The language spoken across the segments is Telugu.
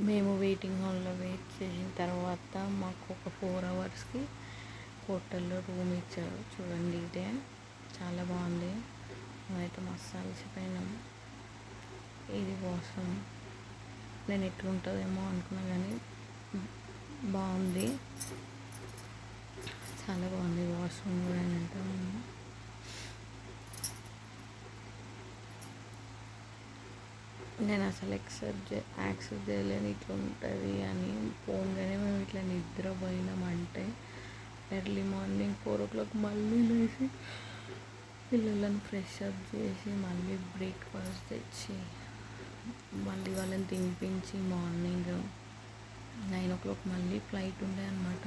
మేము వెయిటింగ్ హాల్లో వెయిట్ చేసిన తర్వాత మాకు ఒక 4 అవర్స్కి హోటల్లో రూమ్ ఇచ్చారు. చూడండి, ఇదే చాలా బాగుంది. మేమైతే మస్తు అలసిపోయినాం. ఇది వాష్రూమ్. నేను ఎట్లుంటుందేమో అనుకున్నా కానీ బాగుంది, చాలా బాగుంది వాష్రూమ్ కూడా. ఏంటంటే నేను అసలు యాక్సెప్ట్ చేయలేను ఇట్లా ఉంటుంది అని. పోగానే మేము ఇట్లా నిద్రపోయినామంటే ఎర్లీ మార్నింగ్ 4 o'clock మళ్ళీ లేచి పిల్లలను ఫ్రెష్ అప్ చేసి మళ్ళీ బ్రేక్ఫాస్ట్ తెచ్చి మళ్ళీ వాళ్ళని తినిపించి మార్నింగ్ 9 o'clock మళ్ళీ ఫ్లైట్ ఉండే అనమాట.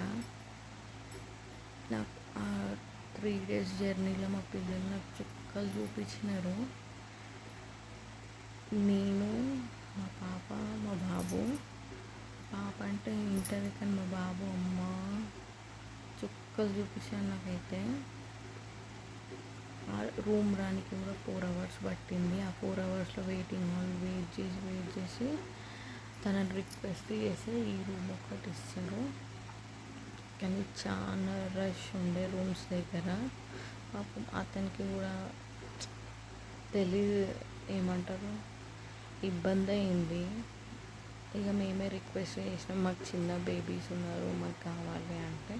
నాకు ఆ 3 days జర్నీలో మా పిల్లలు నాకు చుక్కలు చూపించినారు. నేను, మా పాప, మా బాబు. పాప అంటే ఇంటర్, కానీ మా బాబు అమ్మ చుక్కలు చూపించాను నాకైతే. ఆ రూమ్ రానికి కూడా 4 hours పట్టింది. ఆ 4 hours వెయిటింగ్ హాల్ వెయిట్ చేసి తనని రిక్వెస్ట్ చేసి ఈ రూమ్ ఒకటి ఇచ్చారు. కానీ చాలా రష్ ఉండే రూమ్స్ దగ్గర. పాపం అతనికి కూడా తెలీదు, ఏమంటారు, ఇబ్బంది అయింది. ఇక మేమే రిక్వెస్ట్ చేసినాం, మాకు చిన్న బేబీస్ ఉన్నారు, మాకు కావాలి అంటే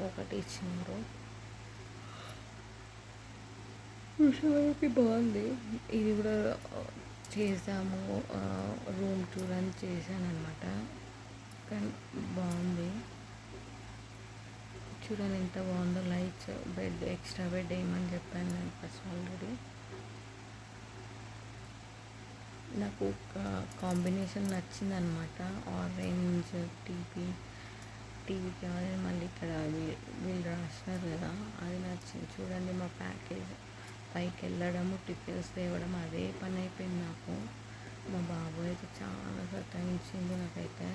ఒకటి ఇచ్చినారు. చూసేవాళ్ళకి బాగుంది. ఇది కూడా చేసాము, రూమ్ టూర్ అని చేశాను అనమాట. కానీ బాగుంది. చూడండి ఎంత బాగుందో. లైట్స్, బెడ్, ఎక్స్ట్రా బెడ్ వేయమని చెప్పాను నేను ఫస్ట్ ఆల్రెడీ. నాకు ఒక కాంబినేషన్ నచ్చింది అనమాట, ఆరెంజ్ టీవీకి ఆరెంజ్, మళ్ళీ ఇక్కడ వీళ్ళు రాసినారు కదా, అది నచ్చింది. చూడండి మా ప్యాకేజ్ పైకి వెళ్ళడము, టిఫిన్స్ తేవడం అదే పని అయిపోయింది నాకు. మా బాబు అయితే చాలా సతాయించింది నాకైతే.